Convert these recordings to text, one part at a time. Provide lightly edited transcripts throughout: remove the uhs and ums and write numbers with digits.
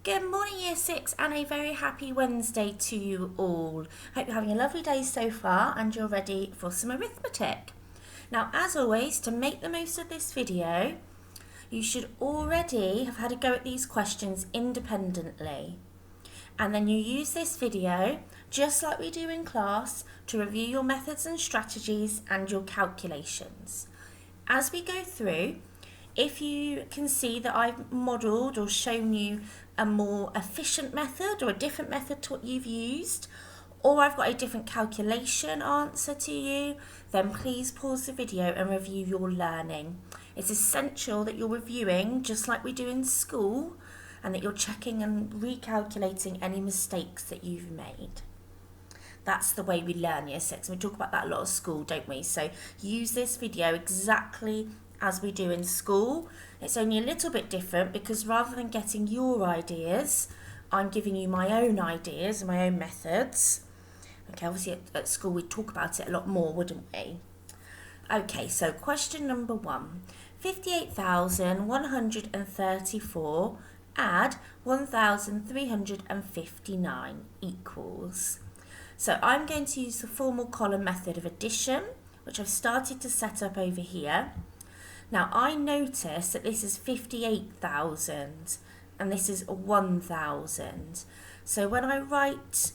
Good morning, Year 6, and a very happy Wednesday to you all. Hope you're having a lovely day so far and you're ready for some arithmetic. Now, as always, to make the most of this video, you should already have had a go at these questions independently. And then you use this video, just like we do in class, to review your methods and strategies and your calculations. As we go through, if you can see that I've modelled or shown you a more efficient method or a different method to what you've used, or I've got a different calculation answer to you, then please pause the video and review your learning. It's essential that you're reviewing just like we do in school and that you're checking and recalculating any mistakes that you've made. That's the way we learn Year 6. We talk about that a lot at school, don't we? So use this video exactly as we do in school. It's only a little bit different because rather than getting your ideas, I'm giving you my own ideas and my own methods. Okay, obviously at school we'd talk about it a lot more, wouldn't we? Okay, so question number 1. 58,134 add 1,359 equals. So I'm going to use the formal column method of addition, which I've started to set up over here. Now I notice that this is 58,000 and this is 1,000. So when I write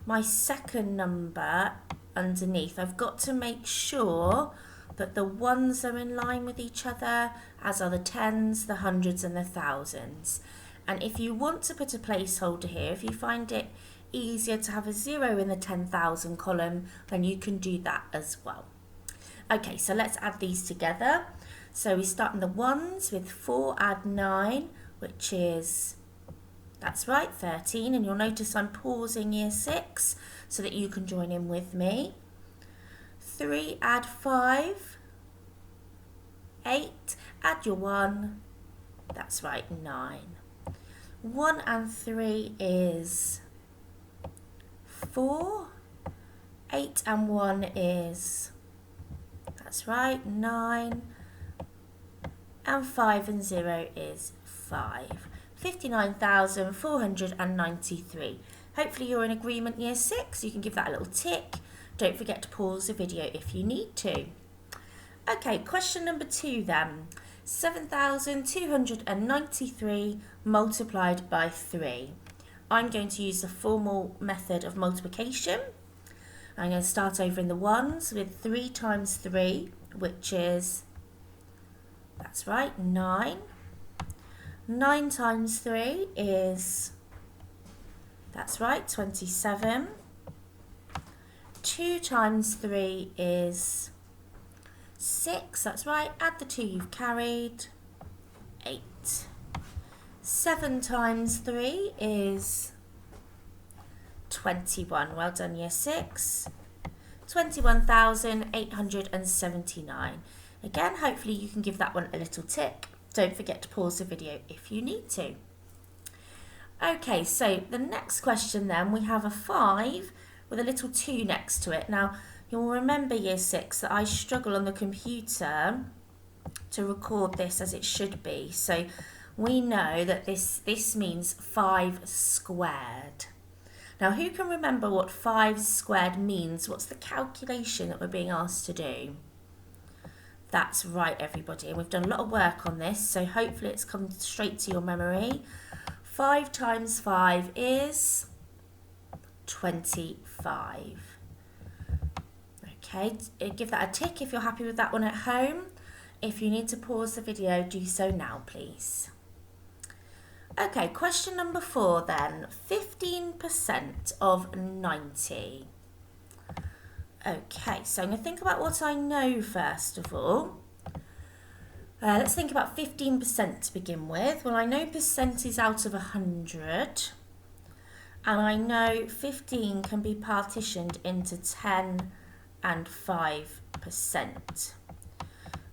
my second number underneath, I've got to make sure that the ones are in line with each other, as are the tens, the hundreds and the thousands. And if you want to put a placeholder here, if you find it easier to have a 0 in the 10,000 column, then you can do that as well. Okay, so let's add these together. So we start in the ones with 4 add 9, which is, that's right, 13. And you'll notice I'm pausing Year 6 so that you can join in with me. 3 add 5, 8, add your 1, that's right, 9. 1 and 3 is 4, 8 and 1 is, that's right, 9, and 5 and 0 is 5. 59,493. Hopefully you're in agreement, Year 6. You can give that a little tick. Don't forget to pause the video if you need to. Okay, question number 2 then. 7,293 multiplied by 3. I'm going to use the formal method of multiplication. I'm going to start over in the ones with 3 times 3, which is, that's right, 9. 9 times 3 is, that's right, 27. 2 times 3 is 6, that's right, add the 2 you've carried, 8. 7 times 3 is 21. Well done, Year 6. 21,879. Again, hopefully you can give that one a little tick. Don't forget to pause the video if you need to. Okay, so the next question then, we have a 5 with a little 2 next to it. Now, you'll remember, Year 6, that I struggle on the computer to record this as it should be. So we know that this means 5 squared. Now, who can remember what 5 squared means? What's the calculation that we're being asked to do? That's right, everybody. And we've done a lot of work on this, so hopefully it's come straight to your memory. 5 times 5 is 25. Okay, give that a tick if you're happy with that one at home. If you need to pause the video, do so now, please. Okay, question number 4 then. 15% of 90. Okay, so I'm going to think about what I know first of all. Let's think about 15% to begin with. Well, I know percent is out of 100. And I know 15 can be partitioned into 10 and 5%.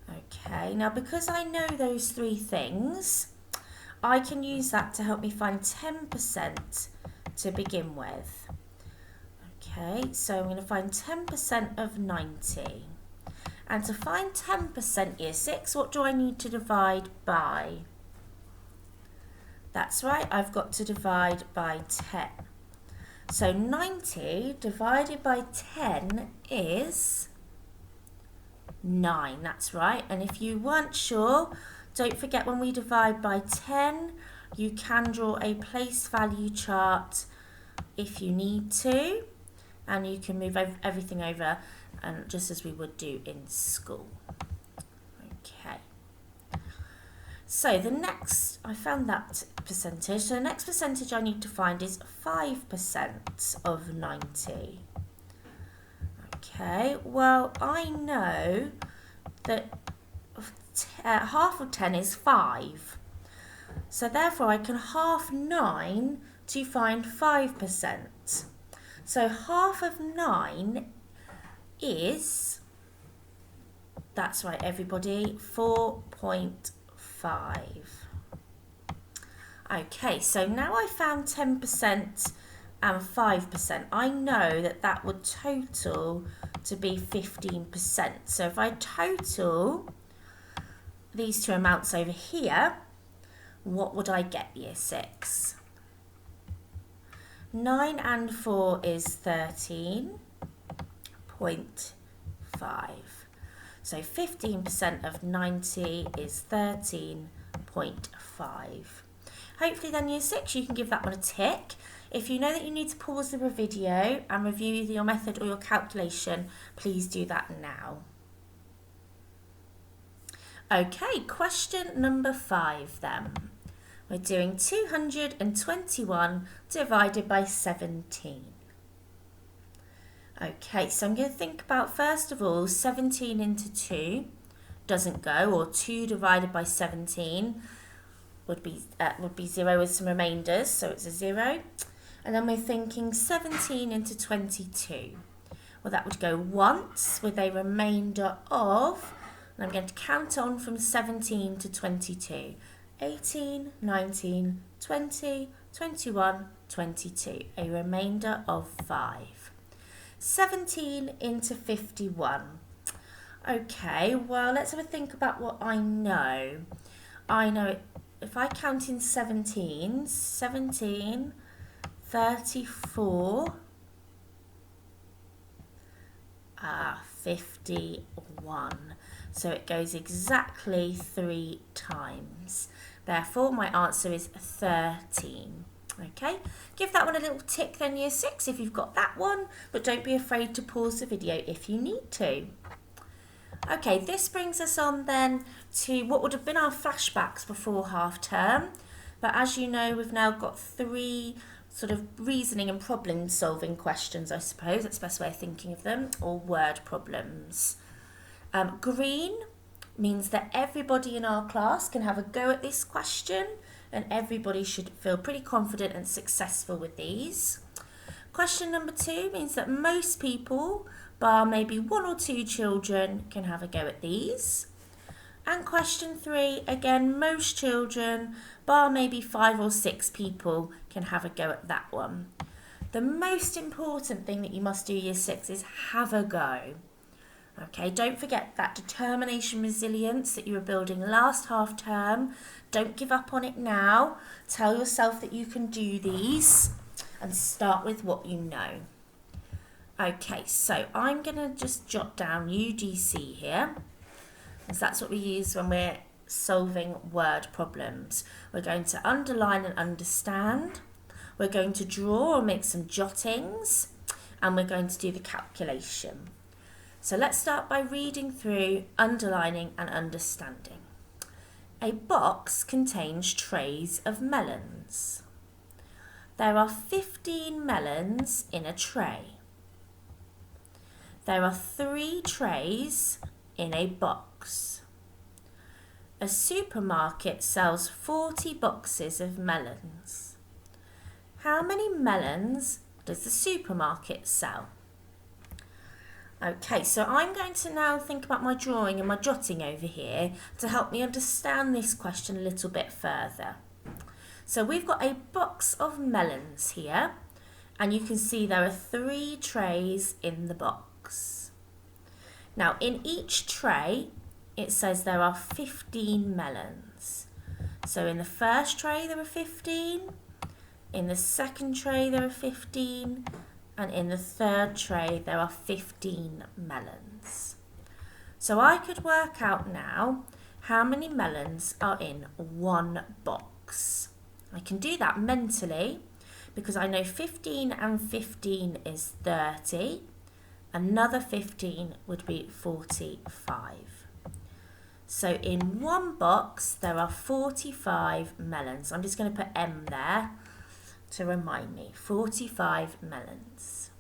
Okay, now because I know those 3 things, I can use that to help me find 10% to begin with. Okay, so I'm going to find 10% of 90. And to find 10%, Year 6, what do I need to divide by? That's right, I've got to divide by 10. So 90 divided by 10 is 9, that's right. And if you weren't sure, don't forget when we divide by 10, you can draw a place value chart if you need to, and you can move everything over, and just as we would do in school. Okay. So the next, I found that percentage. So the next percentage I need to find is 5% of 90. Okay, well, I know that half of 10 is 5. So therefore I can half 9 to find 5%. So half of 9 is, that's right everybody, 4.5. Okay, so now I found 10% and 5%. I know that that would total to be 15%. So if I total these two amounts over here, what would I get, year 6? 9 and 4 is 13.5. So 15% of 90 is 13.5. Hopefully then year 6 you can give that one a tick. If you know that you need to pause the video and review either your method or your calculation, please do that now. Okay, question number 5 then. We're doing 221 divided by 17. Okay, so I'm going to think about, first of all, 17 into 2 doesn't go, or 2 divided by 17 would be 0 with some remainders, so it's a 0. And then we're thinking 17 into 22. Well, that would go once with a remainder of, and I'm going to count on from 17 to 22. 18, 19, 20, 21, 22. A remainder of 5. 17 into 51. Okay, well, let's have a think about what I know. I know if I count in 17, 34, 51. So it goes exactly 3 times. Therefore, my answer is 13. Okay, give that one a little tick then, year 6, if you've got that one, but don't be afraid to pause the video if you need to. Okay, this brings us on then to what would have been our flashbacks before half term, but as you know, we've now got 3 sort of reasoning and problem solving questions, I suppose, that's the best way of thinking of them, or word problems. Green means that everybody in our class can have a go at this question, and everybody should feel pretty confident and successful with these. Question number 2 means that most people, bar maybe 1 or 2 children, can have a go at these. And question 3, again, most children, bar maybe 5 or 6 people, can have a go at that one. The most important thing that you must do, year 6, is have a go. Okay, don't forget that determination, resilience that you were building last half term. Don't give up on it now. Tell yourself that you can do these and start with what you know. Okay, so I'm going to just jot down UGC here, because that's what we use when we're solving word problems. We're going to underline and understand. We're going to draw or make some jottings, and we're going to do the calculation. So let's start by reading through, underlining and understanding. A box contains trays of melons. There are 15 melons in a tray. There are 3 trays in a box. A supermarket sells 40 boxes of melons. How many melons does the supermarket sell? Okay, so I'm going to now think about my drawing and my jotting over here to help me understand this question a little bit further. So we've got a box of melons here, and you can see there are 3 trays in the box. Now in each tray it says there are 15 melons. So in the first tray there are 15, in the second tray there are 15, and in the third tray there are 15 melons. So I could work out now how many melons are in one box. I can do that mentally because I know 15 and 15 is 30. Another 15 would be 45. So in one box there are 45 melons. I'm just going to put M there to remind me. 45 melons.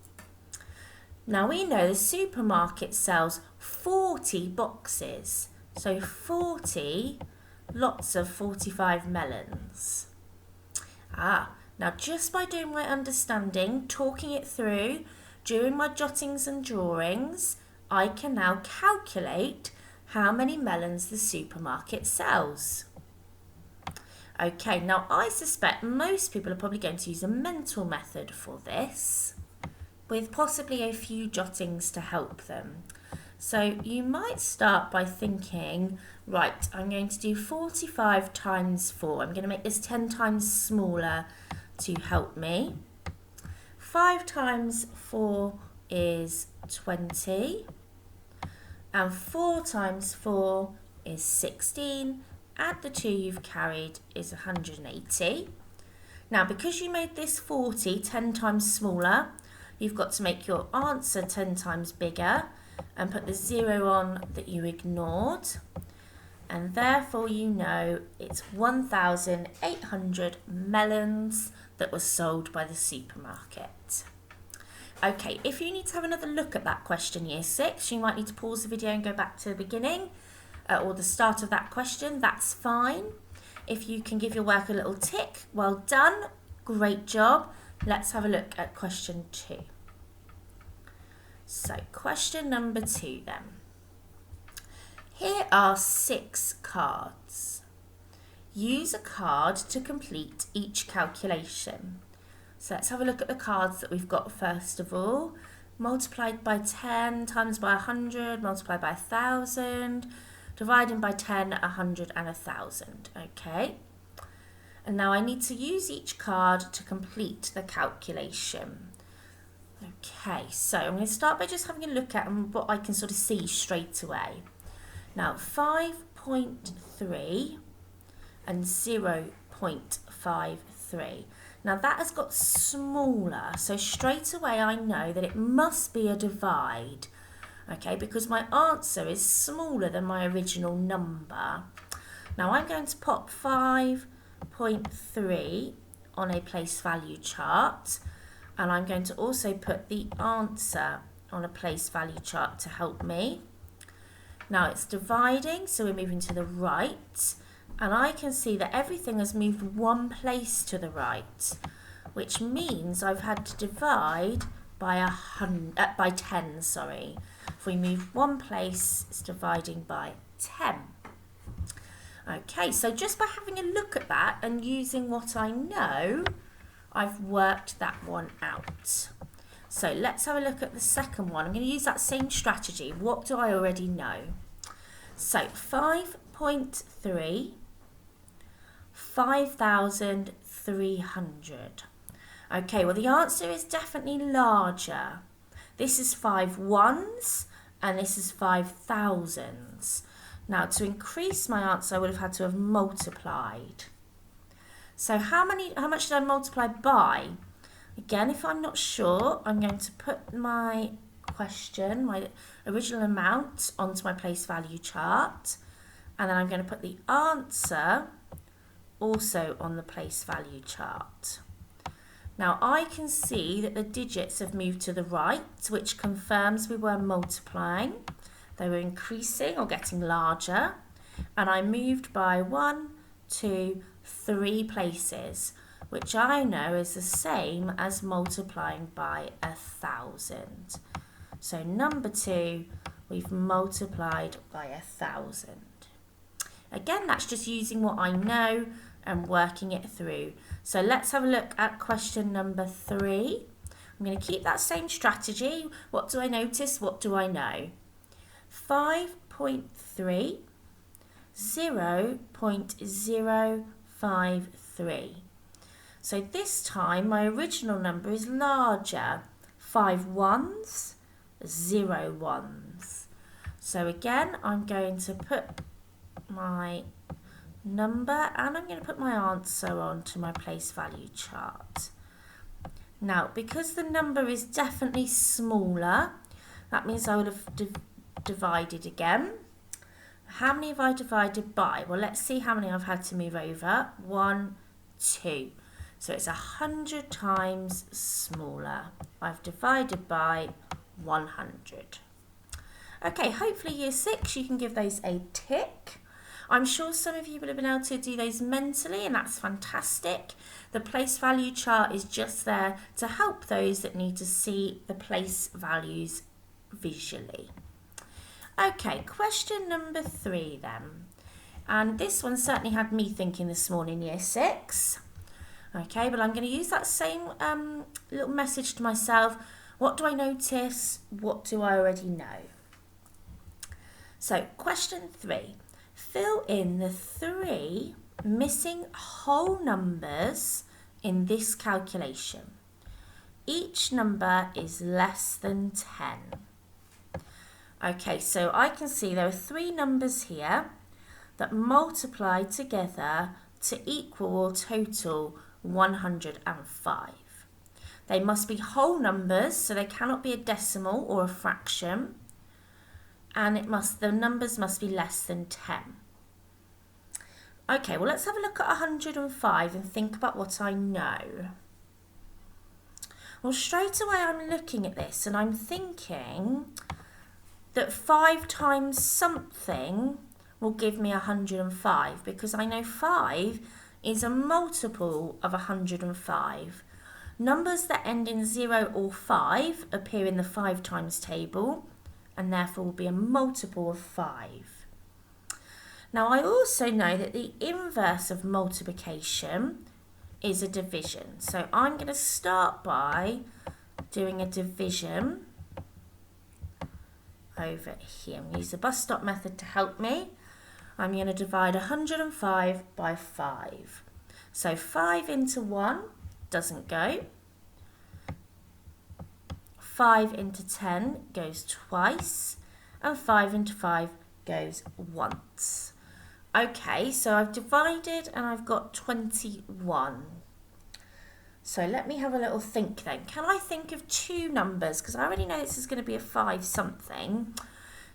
Now we know the supermarket sells 40 boxes. So 40 lots of 45 melons. Now just by doing my understanding, talking it through, doing my jottings and drawings, I can now calculate how many melons the supermarket sells. Okay, now I suspect most people are probably going to use a mental method for this, with possibly a few jottings to help them. So you might start by thinking, right, I'm going to do 45 times 4. I'm going to make this 10 times smaller to help me. 5 times 4 is 20. And 4 times 4 is 16. Add the 2 you've carried is 180. Now, because you made this 40 10 times smaller, you've got to make your answer 10 times bigger and put the 0 on that you ignored. And therefore you know it's 1,800 melons that were sold by the supermarket. Okay, if you need to have another look at that question, Year 6, you might need to pause the video and go back to the beginning or the start of that question. That's fine. If you can give your work a little tick, well done, great job. Let's have a look at question 2. So question number 2 then. Here are 6 cards. Use a card to complete each calculation. So let's have a look at the cards that we've got first of all. Multiplied by 10, times by 100, multiplied by 1,000, dividing by 10, 100 and 1,000. Okay. And now I need to use each card to complete the calculation. Okay, so I'm going to start by just having a look at what I can sort of see straight away. Now 5.3 and 0.53. Now that has got smaller, so straight away I know that it must be a divide, okay, because my answer is smaller than my original number. Now I'm going to pop 5.3 on a place value chart, and I'm going to also put the answer on a place value chart to help me. Now it's dividing, so we're moving to the right. And I can see that everything has moved one place to the right, which means I've had to divide by 10, sorry. If we move one place, it's dividing by 10. Okay, so just by having a look at that and using what I know, I've worked that one out. So let's have a look at the second one. I'm going to use that same strategy. What do I already know? So 5.3, 5,300. Okay, well the answer is definitely larger. This is 5 ones and this is 5 thousands. Now to increase my answer I would have had to have multiplied. So how much did I multiply by? Again, if I'm not sure, I'm going to put my question, my original amount, onto my place value chart, and then I'm going to put the answer also on the place value chart. Now I can see that the digits have moved to the right, which confirms we were multiplying. They were increasing or getting larger, and I moved by 1, 2, 3 places, which I know is the same as multiplying by 1,000. So number 2, we've multiplied by 1,000. Again, that's just using what I know and working it through. So let's have a look at question number 3. I'm going to keep that same strategy. What do I notice? What do I know? 5.3, 0.05. 3. So this time my original number is larger. 5 ones, 0 ones. So again, I'm going to put my number and I'm going to put my answer onto my place value chart. Now, because the number is definitely smaller, that means I would have divided again. How many have I divided by? Well, let's see how many I've had to move over. 1, 2. So it's 100 times smaller. I've divided by 100. Okay, hopefully year 6 you can give those a tick. I'm sure some of you will have been able to do those mentally, and that's fantastic. The place value chart is just there to help those that need to see the place values visually. Okay, question number 3 then. And this one certainly had me thinking this morning, year 6. Okay, but I'm going to use that same little message to myself. What do I notice? What do I already know? So, question 3. Fill in the 3 missing whole numbers in this calculation. Each number is less than 10. Okay, so I can see there are 3 numbers here that multiply together to equal or total 105. They must be whole numbers, so they cannot be a decimal or a fraction, and the numbers must be less than 10. Okay, well let's have a look at 105 and think about what I know. Well, straight away I'm looking at this and I'm thinking that 5 times something will give me 105, because I know 5 is a multiple of 105. Numbers that end in 0 or 5 appear in the 5 times table and therefore will be a multiple of 5. Now I also know that the inverse of multiplication is a division. So I'm going to start by doing a division over here. I'm going to use the bus stop method to help me. I'm going to divide 105 by 5. So 5 into 1 doesn't go. 5 into 10 goes twice. And 5 into 5 goes once. Okay, so I've divided and I've got 21. So let me have a little think then. Can I think of 2 numbers? Because I already know this is going to be a 5 something.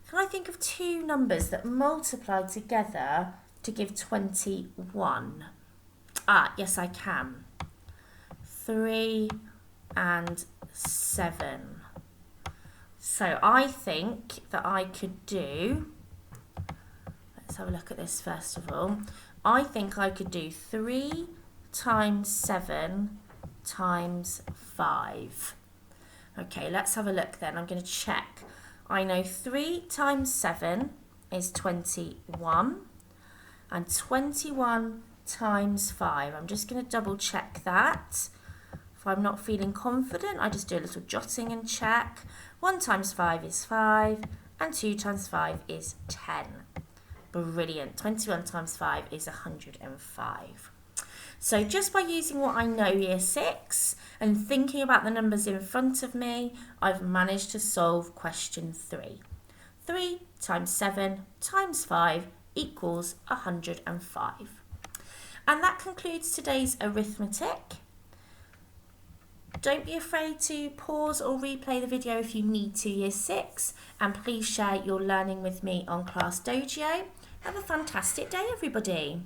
Can I think of 2 numbers that multiply together to give 21? Ah, yes I can. 3 and 7. So I think that I could do, let's have a look at this first of all. I think I could do 3 times 7 times 5. Okay, let's have a look then. I'm going to check. I know 3 times 7 is 21, and 21 times 5. I'm just going to double check that. If I'm not feeling confident, I just do a little jotting and check. 1 times 5 is 5, and 2 times 5 is 10. Brilliant. 21 times 5 is 105. So just by using what I know year 6 and thinking about the numbers in front of me, I've managed to solve question 3. 3 times 7 times 5 equals 105. And that concludes today's arithmetic. Don't be afraid to pause or replay the video if you need to, year 6, and please share your learning with me on Class Dojo. Have a fantastic day, everybody.